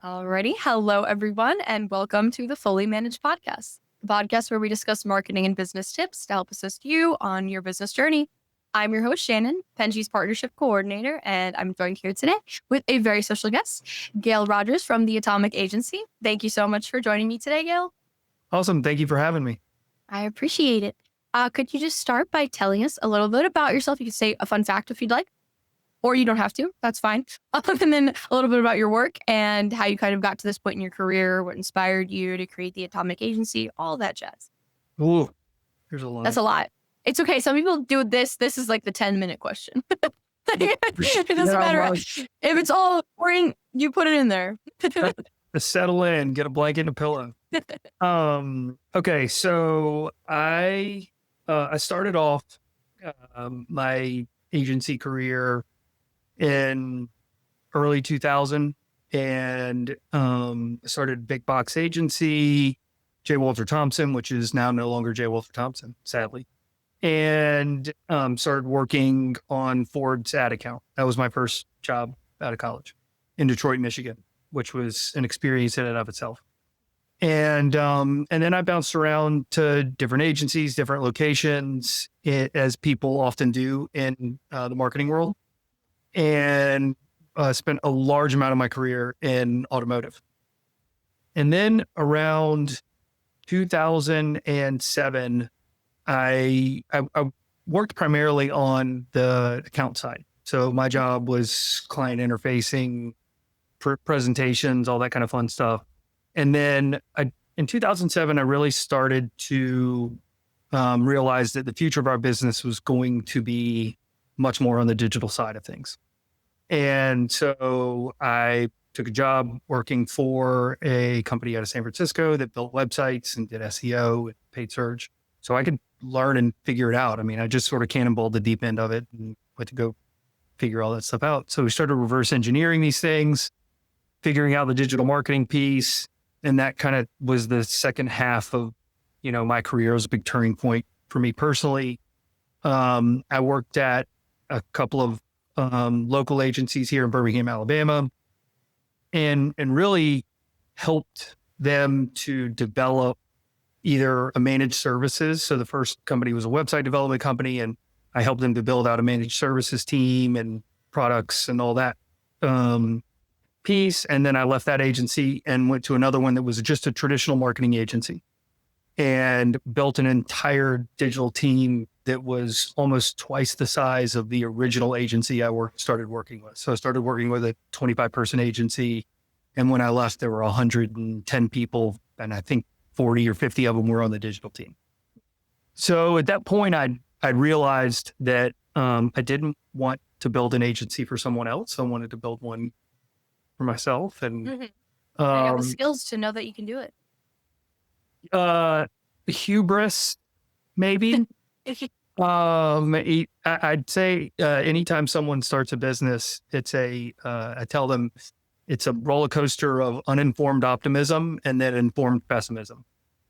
Alrighty. Hello, everyone, and welcome to the Fully Managed Podcast, the podcast where we discuss marketing and business tips to help assist you on your business journey. I'm your host, Shannon, Penji's partnership coordinator, and I'm joined here today with a very special guest, Gayle Rogers from the Atomic Agency. Thank you so much for joining me today, Gayle. Awesome. Thank you for having me. I appreciate it. Could you just start by telling us a little bit about yourself? You could say a fun fact if you'd like, or you don't have to. That's fine. And then a little bit about your work and how you kind of got to this point in your career, what inspired you to create the Atomic Agency, all that jazz. Ooh, there's a lot. That's a lot. It's okay. Some people do this. This is like the 10-minute question. It doesn't matter. If it's all boring, you put it in there. To settle in, get a blanket and a pillow. Okay, so I started off my agency career in early 2000 and started Big Box Agency, J. Walter Thompson, which is now no longer J. Walter Thompson, sadly, and started working on Ford's ad account. That was my first job out of college in Detroit, Michigan, which was an experience in and of itself. And then I bounced around to different agencies, different locations, as people often do in the marketing world, and spent a large amount of my career in automotive. And then around 2007, I worked primarily on the account side. So my job was client interfacing, presentations, all that kind of fun stuff. And then in 2007, I really started to realize that the future of our business was going to be much more on the digital side of things. And so I took a job working for a company out of San Francisco that built websites and did SEO and paid search. So I could learn and figure it out. I mean, I just sort of cannonballed the deep end of it and went to go figure all that stuff out. So we started reverse engineering these things, figuring out the digital marketing piece. And that kind of was the second half of, my career. It was a big turning point for me personally. I worked at a couple of local agencies here in Birmingham, Alabama, and really helped them to develop either a managed services. So the first company was a website development company, and I helped them to build out a managed services team and products and all that piece. And then I left that agency and went to another one that was just a traditional marketing agency and built an entire digital team that was almost twice the size of the original agency I started working with. So I started working with a 25-person agency. And when I left, there were 110 people, and I think 40 or 50 of them were on the digital team. So at that point, I realized that I didn't want to build an agency for someone else. I wanted to build one for myself. And I got the skills to know that you can do it. Hubris, maybe. I'd say anytime someone starts a business, I tell them it's a roller coaster of uninformed optimism and then informed pessimism.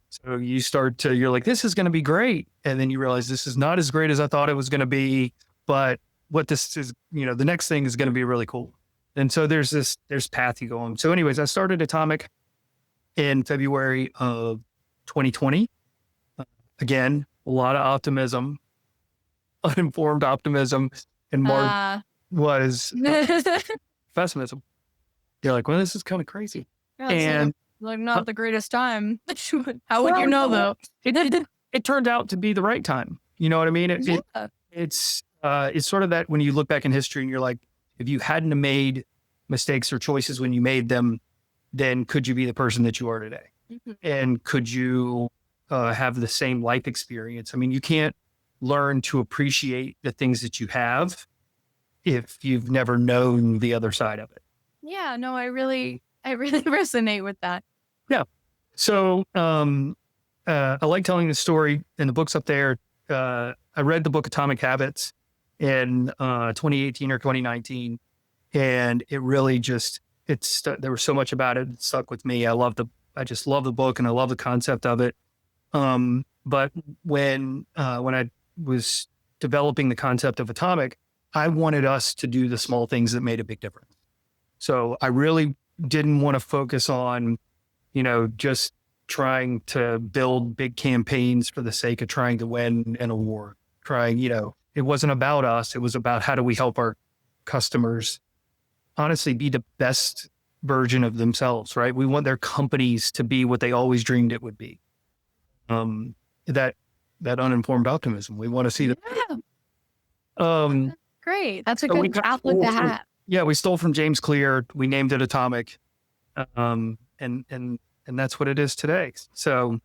So you're like, this is going to be great. And then you realize this is not as great as I thought it was going to be. But what this is, the next thing is going to be really cool. And so there's path you go on. So anyways, I started Atomic in February of 2020. Again, a lot of optimism, uninformed optimism, and March was pessimism. You're like, well, this is kind of crazy. Yeah, and like not the greatest time. How would you know though? It turned out to be the right time. You know what I mean? It's sort of that when you look back in history and you're like, if you hadn't have made mistakes or choices when you made them, then could you be the person that you are today? Mm-hmm. And could you have the same life experience? I mean, you can't learn to appreciate the things that you have if you've never known the other side of it. Yeah, no, I really resonate with that. Yeah. So I like telling the story, and the book's up there. I read the book Atomic Habits in 2018 or 2019. And it really there was so much about it that stuck with me. I just love the book and I love the concept of it. But when I was developing the concept of Atomic, I wanted us to do the small things that made a big difference. So I really didn't want to focus on, just trying to build big campaigns for the sake of trying to win an award. It wasn't about us. It was about how do we help our customers honestly be the best version of themselves, right? We want their companies to be what they always dreamed it would be. That uninformed optimism. We want to see Great. That's a so good outlook to have. Yeah, we stole from James Clear. We named it Atomic. And that's what it is today. So,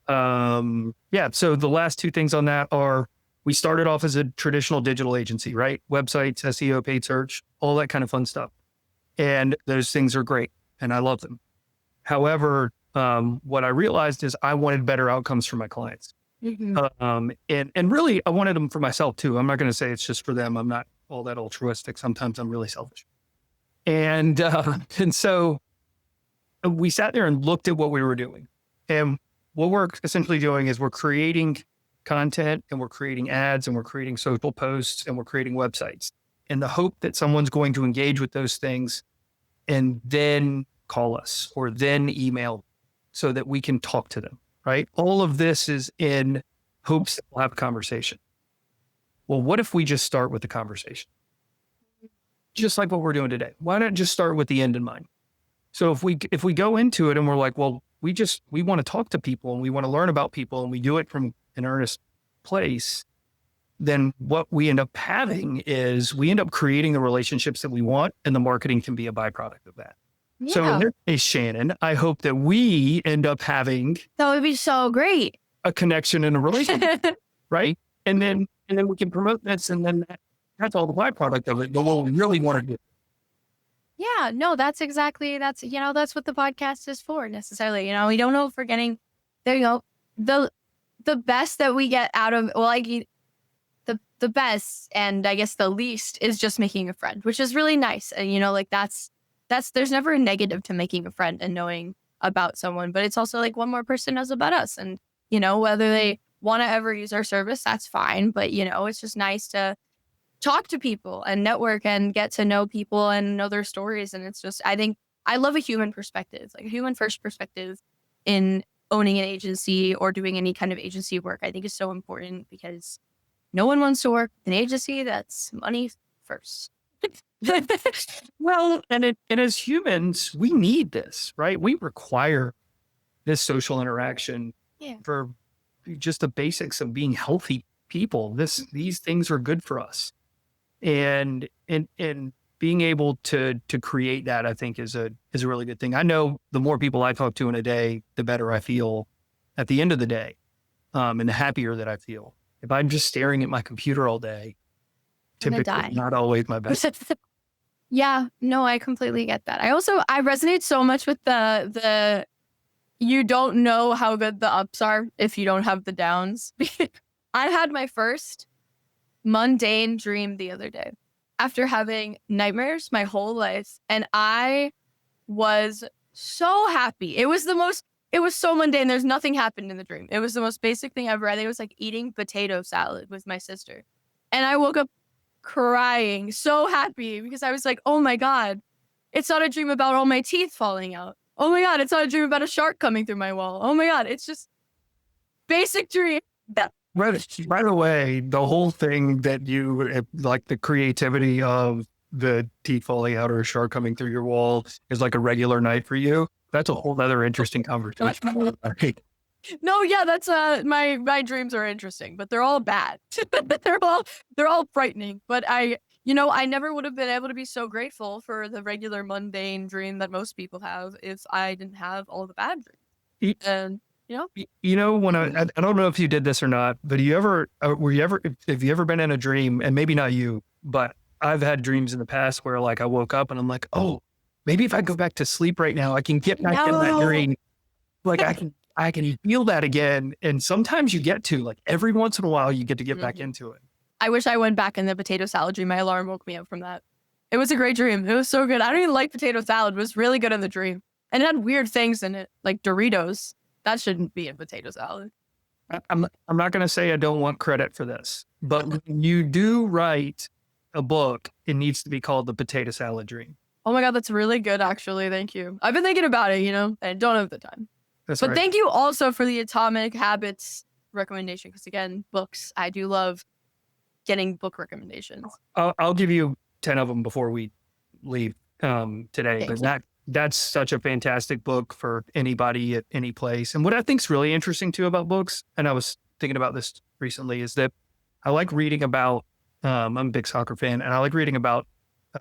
so the last two things on that are we started off as a traditional digital agency, right? Websites, SEO, paid search, all that kind of fun stuff. And those things are great and I love them. However, what I realized is I wanted better outcomes for my clients. Mm-hmm. And really I wanted them for myself too. I'm not going to say it's just for them. I'm not all that altruistic. Sometimes I'm really selfish. And so we sat there and looked at what we were doing. And what we're essentially doing is we're creating content and we're creating ads and we're creating social posts and we're creating websites in the hope that someone's going to engage with those things and then call us or then email so that we can talk to them, right? All of this is in hopes that we'll have a conversation. Well, what if we just start with the conversation? Just like what we're doing today. Why not just start with the end in mind? So if we go into it and we're like, well, we want to talk to people and we want to learn about people and we do it from an earnest place, then what we end up having is we end up creating the relationships that we want and the marketing can be a byproduct of that. Yeah. So in this case, Shannon, I hope that we end up having that would be so great. A connection and a relationship, right? And then we can promote this and then that's all the byproduct of it. But what we really want to do. Yeah, no, that's what the podcast is for necessarily. We don't know if we're getting, there you go. The best that we get out of, the best and I guess the least is just making a friend, which is really nice. And that's, there's never a negative to making a friend and knowing about someone, but it's also like one more person knows about us and, whether they want to ever use our service, that's fine. But, it's just nice to talk to people and network and get to know people and know their stories. And it's just, I think I love a human perspective, like a human first perspective in owning an agency or doing any kind of agency work. I think is so important because no one wants to work with an agency that's money first. Well, and as humans, we need this, right? We require this social interaction for just the basics of being healthy people. These things are good for us. And being able to create that, I think is a really good thing. I know the more people I talk to in a day, the better I feel at the end of the day, and the happier that I feel. If I'm just staring at my computer all day, typically not always my best. Yeah, no, I completely get that. I resonate so much with the you don't know how good the ups are if you don't have the downs. I had my first mundane dream the other day after having nightmares my whole life. And I was so happy. It was so mundane. There's nothing happened in the dream. It was the most basic thing ever. I think it was like eating potato salad with my sister. And I woke up crying, so happy because I was like, oh my God, it's not a dream about all my teeth falling out. Oh my God, it's not a dream about a shark coming through my wall. Oh my God, it's just basic dream. By the way, the whole thing that you like, the creativity of the teeth falling out or a shark coming through your wall is like a regular night for you. That's a whole other interesting conversation. No, yeah, that's my dreams are interesting, but they're all bad. they're all frightening. But I never would have been able to be so grateful for the regular mundane dream that most people have if I didn't have all the bad dreams. And when I don't know if you did this or not, but have you ever been in a dream, and maybe not you, but I've had dreams in the past where like I woke up and I'm like, oh, maybe if I go back to sleep right now, I can get back in that dream. Like I can feel that again. And sometimes you get to, like, every once in a while you get to get back into it. I wish I went back in the potato salad dream. My alarm woke me up from that. It was a great dream. It was so good. I don't even like potato salad. It was really good in the dream. And it had weird things in it, like Doritos. That shouldn't be in potato salad. I'm not going to say I don't want credit for this, but when you do write a book, it needs to be called The Potato Salad Dream. Oh my God, that's really good, actually. Thank you. I've been thinking about it, I don't have the time. That's But right. thank you also for the Atomic Habits recommendation. Because again, books, I do love getting book recommendations. I'll give you 10 of them before we leave today. Thank But you. that's such a fantastic book for anybody at any place. And what I think is really interesting too about books, and I was thinking about this recently, is that I like reading about, I'm a big soccer fan, and I like reading about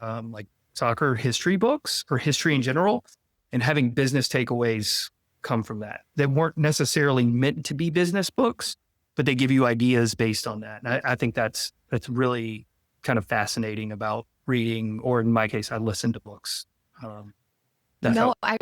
like soccer history books or history in general, and having business takeaways come from that. They weren't necessarily meant to be business books, but they give you ideas based on that. And I think that's really kind of fascinating about reading, or in my case, I listen to books. That No, help.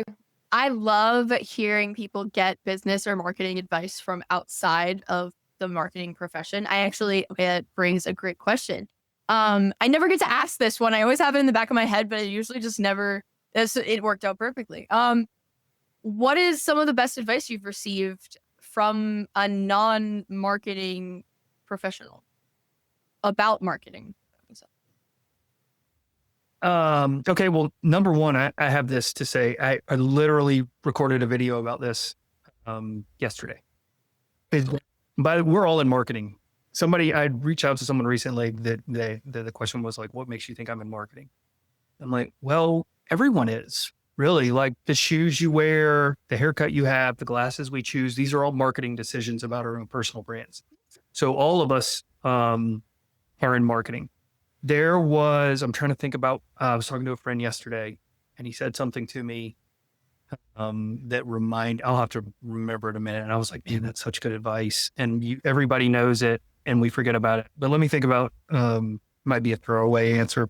I love hearing people get business or marketing advice from outside of the marketing profession. Okay, that brings a great question. I never get to ask this one. I always have it in the back of my head, but it usually just never, it worked out perfectly. What is some of the best advice you've received from a non-marketing professional about marketing? Okay, well, number one, I have this to say. I literally recorded a video about this yesterday. But we're all in marketing. I'd reach out to someone recently that the question was like, what makes you think I'm in marketing? I'm like, well, everyone is really, like the shoes you wear, the haircut you have, the glasses we choose. These are all marketing decisions about our own personal brands. So all of us are in marketing. I'm trying to think about, I was talking to a friend yesterday and he said something to me I'll have to remember it a minute. And I was like, man, that's such good advice. And everybody knows it and we forget about it. But let me think about, might be a throwaway answer.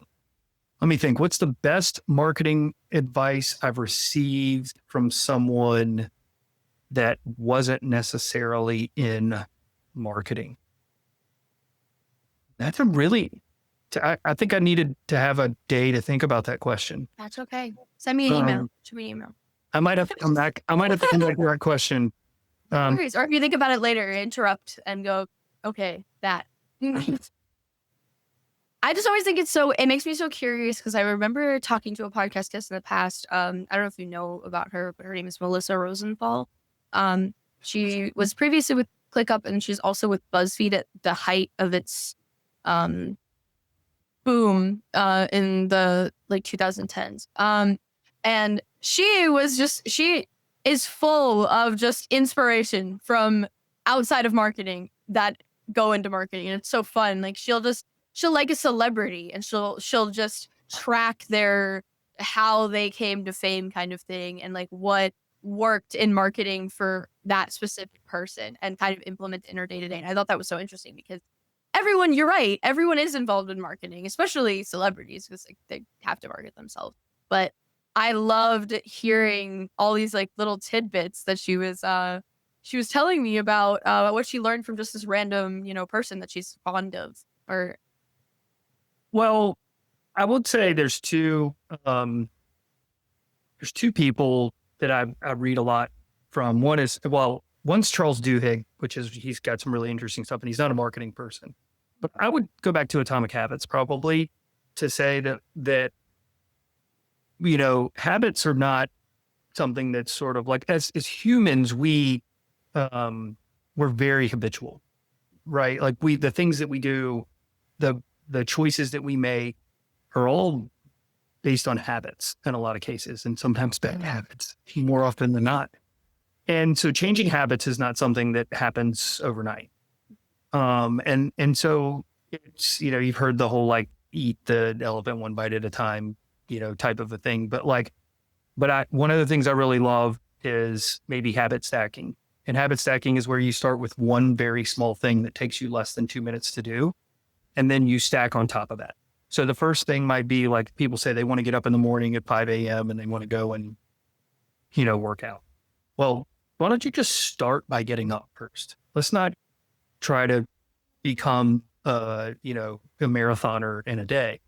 Let me think, what's the best marketing advice I've received from someone that wasn't necessarily in marketing? That's a really, I think I needed to have a day to think about that question. That's okay. Send me an email. Shoot me an email. I might have to come back. I might have to come back to that question. No worries. Or if you think about it later, interrupt and go, okay, that. I just always think it makes me so curious because I remember talking to a podcast guest in the past. I don't know if you know about her, but her name is Melissa Rosenthal. She was previously with ClickUp and she's also with BuzzFeed at the height of its boom in the like 2010s. And she is full of just inspiration from outside of marketing that go into marketing. And it's so fun. Like she'll like a celebrity and she'll just track how they came to fame kind of thing and like what worked in marketing for that specific person and kind of implement in her day to day. And I thought that was so interesting because you're right, everyone is involved in marketing, especially celebrities because like, they have to market themselves. But I loved hearing all these like little tidbits that she was telling me about what she learned from just this random, person that she's fond of. Well, I would say there's two people that I read a lot from. One's Charles Duhigg, he's got some really interesting stuff and he's not a marketing person. But I would go back to Atomic Habits probably to say that habits are not something that's sort of like, as humans, we're very habitual, right? Like the things that we do, the choices that we make are all based on habits in a lot of cases, and sometimes bad habits more often than not. And so changing habits is not something that happens overnight. And so it's, you've heard the whole, like, eat the elephant one bite at a time, type of a thing. But one of the things I really love is maybe habit stacking. And habit stacking is where you start with one very small thing that takes you less than 2 minutes to do. And then you stack on top of that. So the first thing might be like people say they want to get up in the morning at 5 a.m. and they want to go and, work out. Well, why don't you just start by getting up first? Let's not try to become, a marathoner in a day.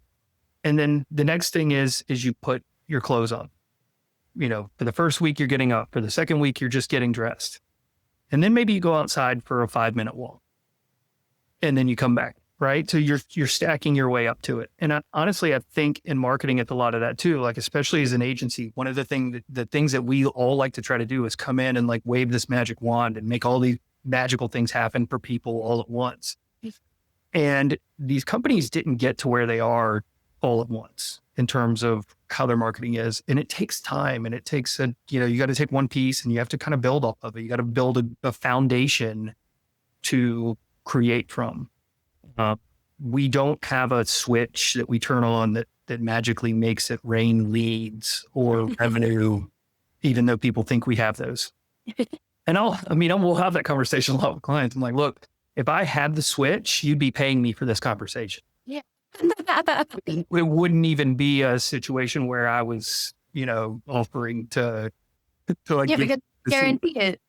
And then the next thing is you put your clothes on. For the first week, you're getting up. For the second week, you're just getting dressed. And then maybe you go outside for a 5-minute walk. And then you come back. right? So you're stacking your way up to it. And honestly, I think in marketing, it's a lot of that too. Like, especially as an agency, one of the things that we all like to try to do is come in and like wave this magic wand and make all these magical things happen for people all at once. And these companies didn't get to where they are all at once in terms of how their marketing is. And it takes time, and it takes you got to take one piece and you have to kind of build off of it. You got to build a foundation to create from. We don't have a switch that we turn on that magically makes it rain leads or revenue, even though people think we have those. And we'll have that conversation a lot with clients. I'm like, look, if I had the switch, you'd be paying me for this conversation. Yeah. It wouldn't even be a situation where I was, offering to like, because guarantee it.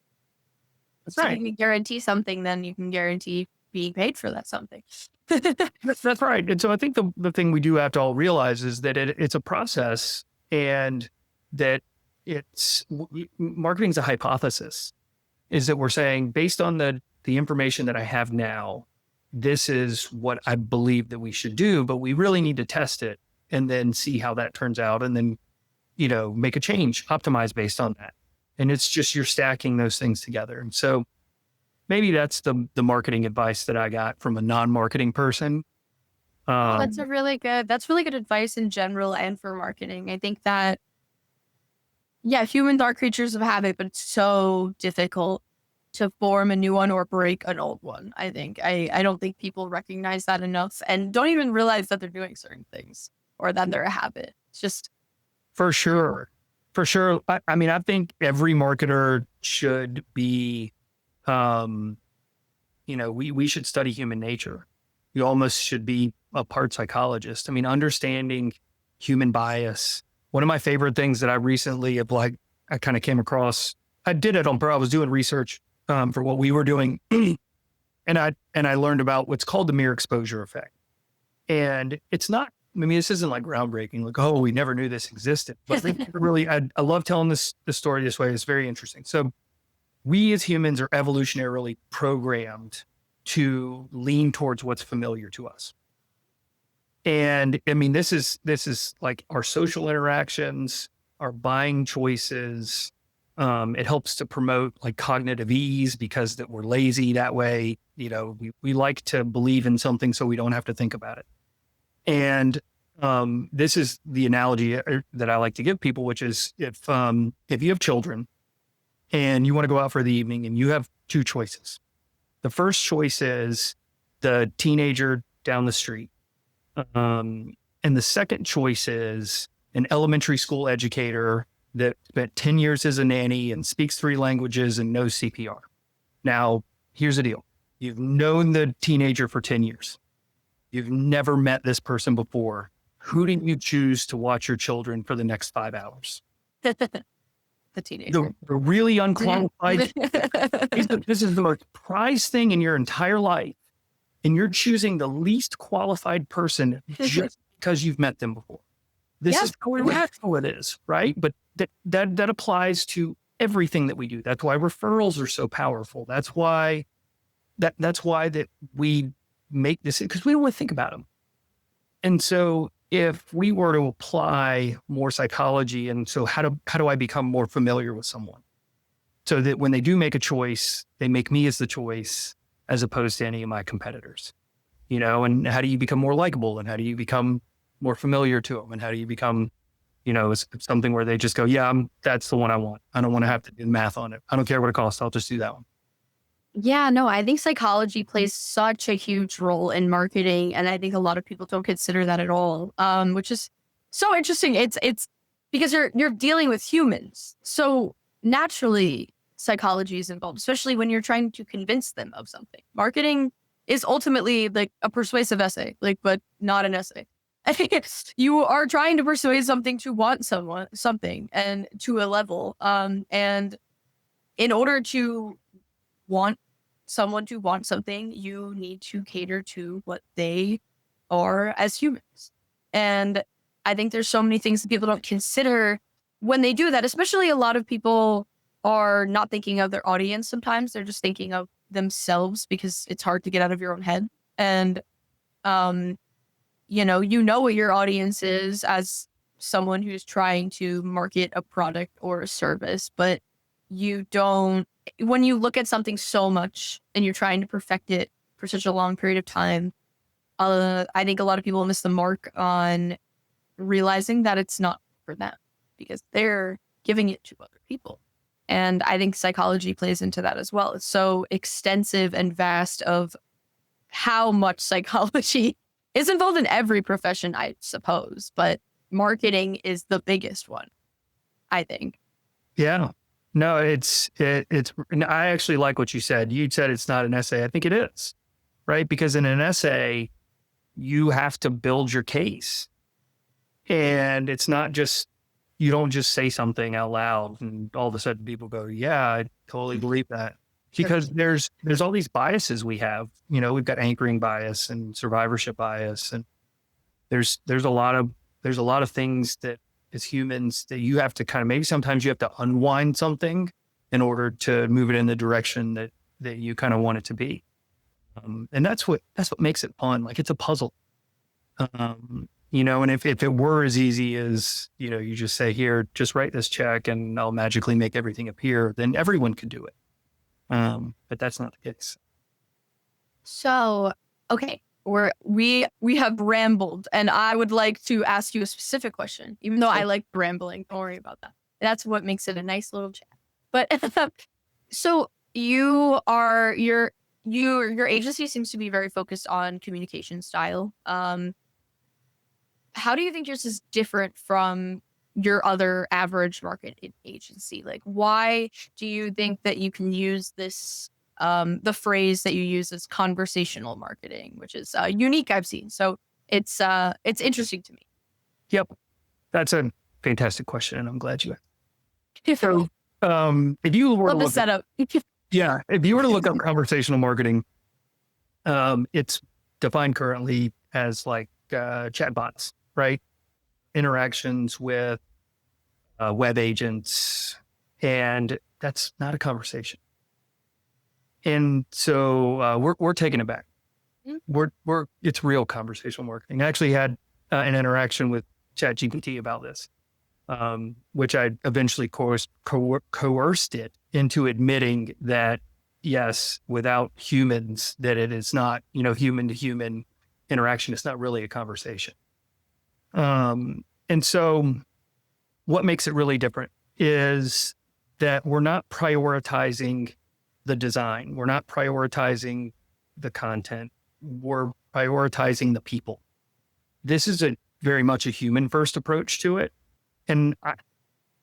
That's So right. you can guarantee something, then you can guarantee being paid for that something. That's right. And so I think the thing we do have to all realize is that it's a process, and that marketing is a hypothesis, is that we're saying based on the information that I have now, this is what I believe that we should do, but we really need to test it and then see how that turns out, and then, make a change, optimize based on that. And it's just, you're stacking those things together. And so maybe that's the marketing advice that I got from a non-marketing person. That's really good advice in general and for marketing. I think that, humans are creatures of habit, but it's so difficult to form a new one or break an old one. I think I don't think people recognize that enough, and don't even realize that they're doing certain things or that they're a habit. It's just for sure. I think every marketer should be, we should study human nature. You almost should be a part psychologist. Understanding human bias. One of my favorite things that I recently I kind of came across, I did it on, I was doing research for what we were doing. And I learned about what's called the mere exposure effect. And it's not, this isn't like groundbreaking, like, oh, we never knew this existed. But really, I love telling this story this way. It's very interesting. So we as humans are evolutionarily programmed to lean towards what's familiar to us. And this is like our social interactions, our buying choices. It helps to promote like cognitive ease, because that we're lazy that way. We like to believe in something so we don't have to think about it. And this is the analogy that I like to give people, which is if you have children and you want to go out for the evening and you have two choices. The first choice is the teenager down the street. And the second choice is an elementary school educator that spent 10 years as a nanny and speaks 3 languages and knows CPR. Now, here's the deal. You've known the teenager for 10 years. You've never met this person before. Who did you choose to watch your children for the next 5 hours? The teenager. The really unqualified. This is the most prized thing in your entire life. And you're choosing the least qualified person just because you've met them before. This is how it is, right? But that applies to everything that we do. That's why referrals are so powerful. That's why that we make this, because we don't want to think about them. And so if we were to apply more psychology, and so how do I become more familiar with someone, so that when they do make a choice, they make me as the choice as opposed to any of my competitors, and how do you become more likable, and how do you become more familiar to them, and how do you become, it's something where they just go, yeah, that's the one I want. I don't want to have to do math on it. I don't care what it costs. I'll just do that one. Yeah, no, I think psychology plays such a huge role in marketing, and I think a lot of people don't consider that at all. Which is so interesting. It's because you're dealing with humans, so naturally psychology is involved, especially when you're trying to convince them of something. Marketing is ultimately like a persuasive essay, but not an essay. You are trying to persuade something to want something, and to a level. And in order to want someone to want something, you need to cater to what they are as humans. And I think there's so many things that people don't consider when they do that, especially a lot of people are not thinking of their audience sometimes. They're just thinking of themselves, because it's hard to get out of your own head. And Um, you know what your audience is as someone who's trying to market a product or a service, but you don't, when you look at something so much and you're trying to perfect it for such a long period of time, I think a lot of people miss the mark on realizing that it's not for them because they're giving it to other people. And I think psychology plays into that as well. It's so extensive and vast of how much psychology is involved in every profession, I suppose, but marketing is the biggest one, I think. Yeah. No, I actually like what you said. You said it's not an essay. I think it is, right? Because in an essay, you have to build your case. And it's not just, you don't just say something out loud and all of a sudden people go, yeah, I totally believe that. Because there's all these biases we have. We've got anchoring bias and survivorship bias, and there's a lot of things that as humans that you have to kind of, maybe sometimes you have to unwind something in order to move it in the direction that you kind of want it to be. And that's what makes it fun. Like it's a puzzle. And if it were as easy as, you just say, here, just write this check and I'll magically make everything appear, then everyone could do it. But that's not the case. So, okay, we have rambled, and I would like to ask you a specific question, even though I like rambling. Don't worry about that. That's what makes it a nice little chat. But so your agency seems to be very focused on communication style. How do you think yours is different from your other average market agency? Like, why do you think that you can use this, the phrase that you use is conversational marketing, which is unique I've seen. So it's interesting to me. Yep. That's a fantastic question. And I'm glad you asked. So, if you were love to the setup. if you were to look up conversational marketing, it's defined currently as like chatbots, right? Interactions with web agents, and that's not a conversation. And so we're taking it back. It's real conversational marketing. I actually had an interaction with ChatGPT about this, which I eventually coerced it into admitting that yes, without humans, that it is not, human to human interaction. It's not really a conversation. And so what makes it really different is that we're not prioritizing the design. We're not prioritizing the content. We're prioritizing the people. This is very much a human first approach to it. And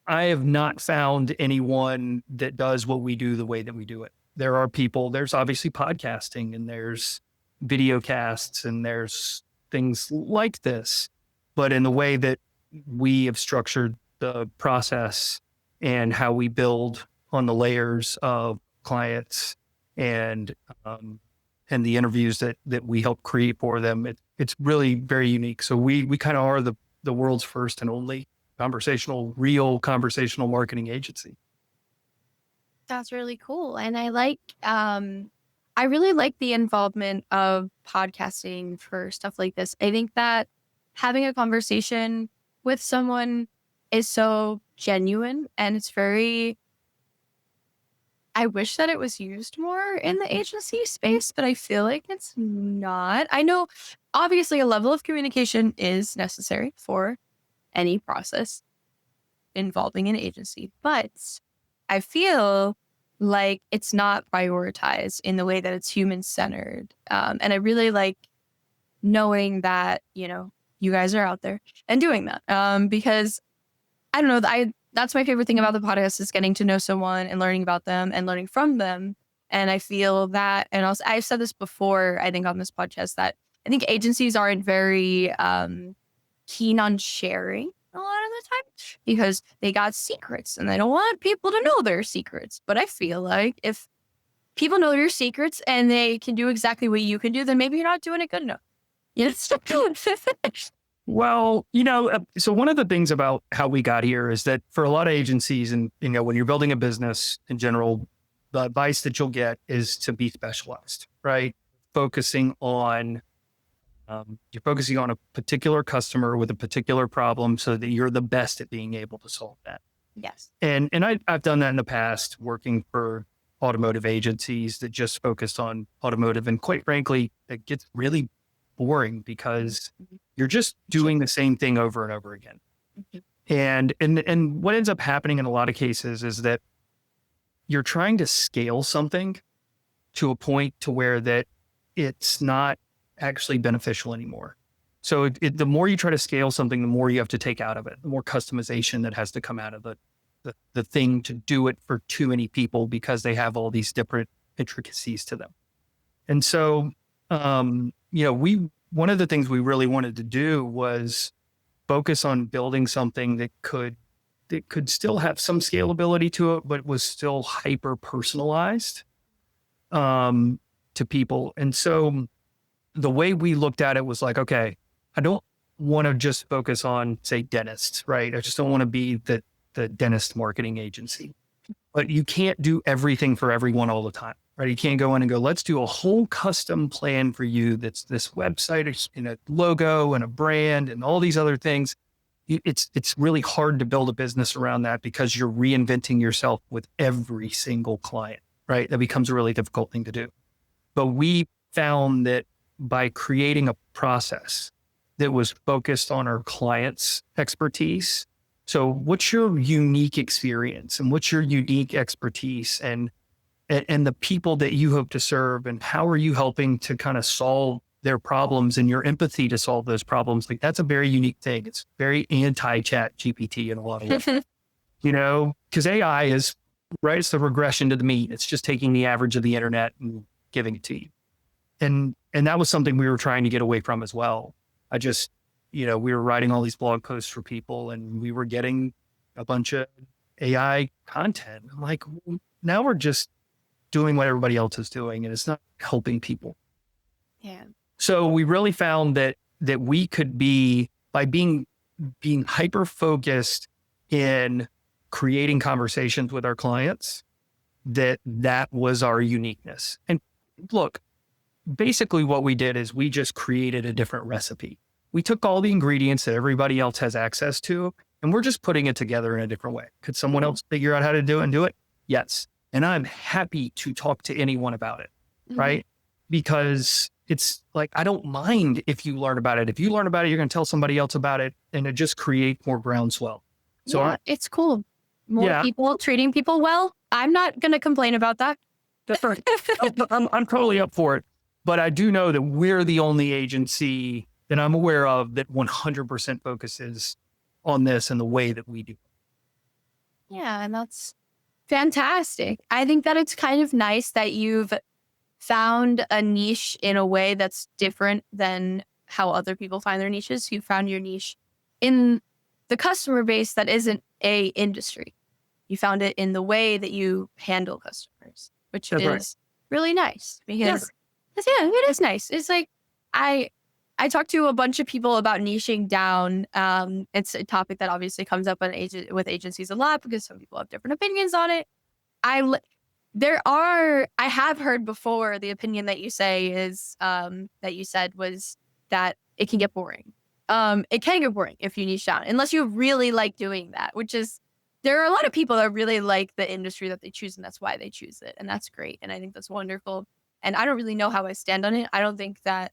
I have not found anyone that does what we do the way that we do it. There are people, there's obviously podcasting and there's video casts and there's things like this, but in the way that we have structured the process and how we build on the layers of clients and the interviews that we help create for them, it's really very unique. So we kind of are the world's first and only real conversational marketing agency. That's really cool. And I really like the involvement of podcasting for stuff like this. I think that having a conversation with someone is so genuine, and it's very, I wish that it was used more in the agency space, but I feel like it's not. I know obviously a level of communication is necessary for any process involving an agency, but I feel like it's not prioritized in the way that it's human centered. And I really like knowing that, you guys are out there and doing that. Because I don't know, that's my favorite thing about the podcast is getting to know someone and learning about them and learning from them. And I feel that, and also I've said this before, I think on this podcast, that I think agencies aren't very keen on sharing a lot of the time because they got secrets and they don't want people to know their secrets. But I feel like if people know your secrets and they can do exactly what you can do, then maybe you're not doing it good enough. Well, so one of the things about how we got here is that for a lot of agencies and, when you're building a business in general, the advice that you'll get is to be specialized, right? Focusing on You're focusing on a particular customer with a particular problem so that you're the best at being able to solve that. Yes. And I've done that in the past, working for automotive agencies that just focused on automotive. And quite frankly, it gets really boring because you're just doing the same thing over and over again. And what ends up happening in a lot of cases is that you're trying to scale something to a point to where that it's not actually beneficial anymore. So the more you try to scale something, the more you have to take out of it, the more customization that has to come out of the thing to do it for too many people because they have all these different intricacies to them. And so, one of the things we really wanted to do was focus on building something that could still have some scalability to it, but was still hyper personalized to people. And so the way we looked at it was like, okay, I don't want to just focus on, say, dentists, right? I just don't want to be the dentist marketing agency. But you can't do everything for everyone all the time, right? You can't go in and go, let's do a whole custom plan for you. That's this website and a logo and a brand and all these other things. It's really hard to build a business around that because you're reinventing yourself with every single client, right? That becomes a really difficult thing to do. But we found that by creating a process that was focused on our clients' expertise. So what's your unique experience and what's your unique expertise and the people that you hope to serve and how are you helping to kind of solve their problems and your empathy to solve those problems? Like that's a very unique thing. It's very anti-chat GPT in a lot of ways, because AI is, right? It's the regression to the mean. It's just taking the average of the internet and giving it to you. And that was something we were trying to get away from as well. We were writing all these blog posts for people and we were getting a bunch of AI content. I'm like, now we're just doing what everybody else is doing and it's not helping people. Yeah. So we really found that we could be, by being hyper focused in creating conversations with our clients, that was our uniqueness. And look, basically what we did is we just created a different recipe. We took all the ingredients that everybody else has access to, and we're just putting it together in a different way. Could someone else figure out how to do it and do it? Yes. And I'm happy to talk to anyone about it, right? Because it's like, I don't mind if you learn about it. If you learn about it, you're going to tell somebody else about it and it just creates more groundswell. So it's cool. More people treating people well. I'm not going to complain about that. That's right. I'm totally up for it. But I do know that we're the only agency that I'm aware of that 100% focuses on this and the way that we do. Yeah, and that's fantastic. I think that it's kind of nice that you've found a niche in a way that's different than how other people find their niches. You found your niche in the customer base that isn't a industry. You found it in the way that you handle customers, which is really nice because it is nice. It's like I talked to a bunch of people about niching down. It's a topic that obviously comes up with agencies a lot because some people have different opinions on it. I have heard before the opinion that you say is that you said was that it can get boring. It can get boring if you niche down, unless you really like doing that, which is, there are a lot of people that really like the industry that they choose and that's why they choose it. And that's great. And I think that's wonderful. And I don't really know how I stand on it. I don't think that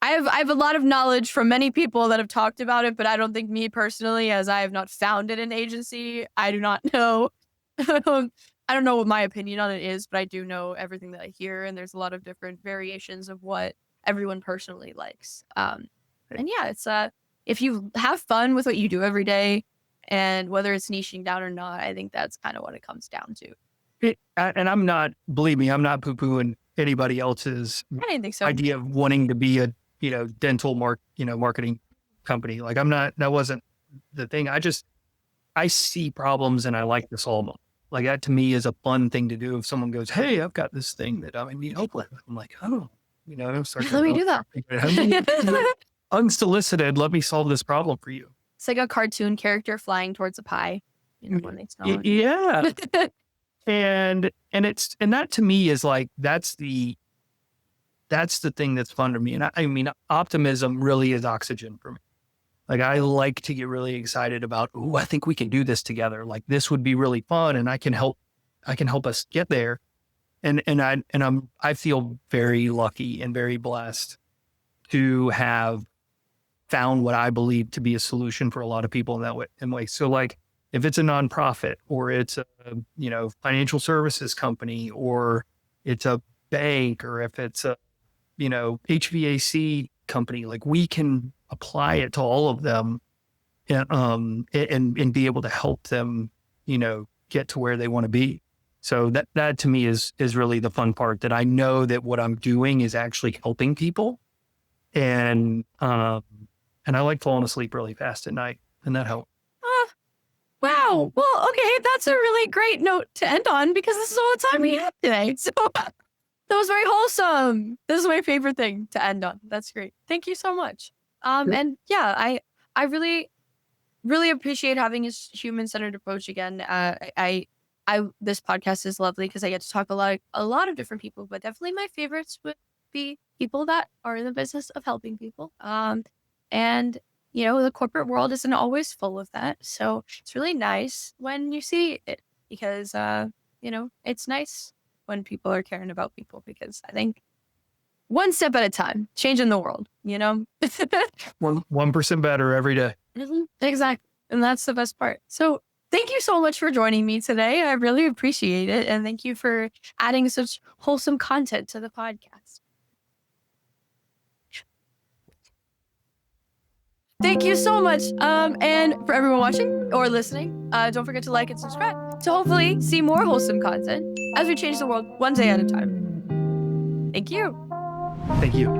I have a lot of knowledge from many people that have talked about it, but I don't think me personally, as I have not founded an agency, I do not know. I don't know what my opinion on it is, but I do know everything that I hear. And there's a lot of different variations of what everyone personally likes. And yeah, it's if you have fun with what you do every day, and whether it's niching down or not, I think that's kind of what it comes down to. And I'm not, believe me, I'm not poo-pooing anybody else's I didn't think so. idea of wanting to be a dental marketing company. Like that wasn't the thing. I see problems and I like to solve them. Like that to me is a fun thing to do. If someone goes, hey, I've got this thing that I need help with, I'm like, oh, let me do that. Unsolicited, let me solve this problem for you. It's like a cartoon character flying towards a pie, when they smell it. Yeah. and that to me is like, that's the that's the thing that's fun to me. And I mean, optimism really is oxygen for me. Like, I like to get really excited about, I think we can do this together. Like, this would be really fun, and I can help us get there. I feel very lucky and very blessed to have found what I believe to be a solution for a lot of people in that way. So like, if it's a nonprofit, or it's a, financial services company, or it's a bank, or if it's a, HVAC company, like, we can apply it to all of them, and be able to help them, get to where they want to be. So that to me is really the fun part, that I know that what I'm doing is actually helping people. And I like falling asleep really fast at night, and that helps. Wow. Well, okay. That's a really great note to end on, because this is all the time we have today. So that was very wholesome. This is my favorite thing to end on. That's great. Thank you so much. And yeah, I really, really appreciate having this human-centered approach again. This podcast is lovely because I get to talk a lot of different people, but definitely my favorites would be people that are in the business of helping people. And the corporate world isn't always full of that. So it's really nice when you see it, because, it's nice when people are caring about people, because I think one step at a time, changing the world, 1% better every day. Exactly. And that's the best part. So thank you so much for joining me today. I really appreciate it. And thank you for adding such wholesome content to the podcast. Thank you so much. And for everyone watching or listening, don't forget to like and subscribe to hopefully see more wholesome content as we change the world one day at a time. Thank you. Thank you.